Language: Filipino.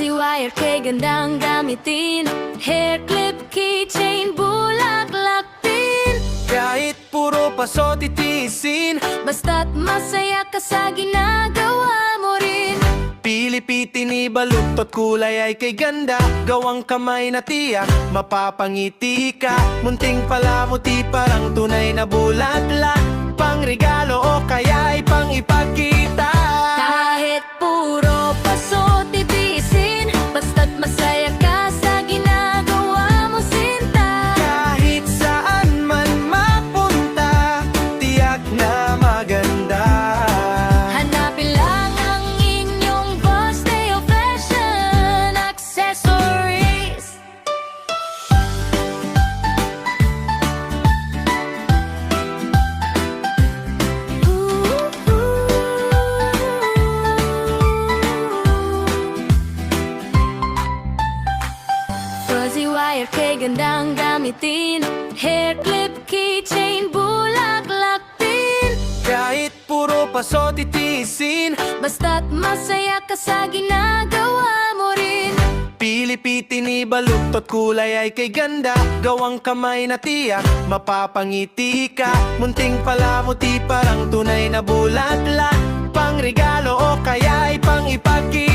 Fuzzy wire kay gandang gamitin, hair clip, keychain, bulaklak pin. Kahit puro paso titiisin, Basta't masaya ka sa ginagawa mo rin. Pilipitin ibaluktot kulay ay kay ganda. Gawang kamay na tiyak, mapapangiti ka. Munting palamuti parang tunay na bulaklak. Pang regalo o kaya ay pang ipagkita. Kahit puro paso titiisin, basta't masaya ka sa ginagawa mo, sinta. Kahit saan man mapunta, tiyak na maganda. Hanapin lang ang inyong Bosteo Fashion Accessories. Fuzzy wire kay gandang gamitin, hair clip, keychain, bulaklak pin. Kahit puro paso titiisin, Basta't masaya ka sa ginagawa mo rin. Pilipitin ibaluktot kulay ay kay ganda. Gawang kamay na tiyak, mapapangiti ka. Munting palamuti parang tunay na bulaklak. Pang regalo o kaya ay pang ipagkita.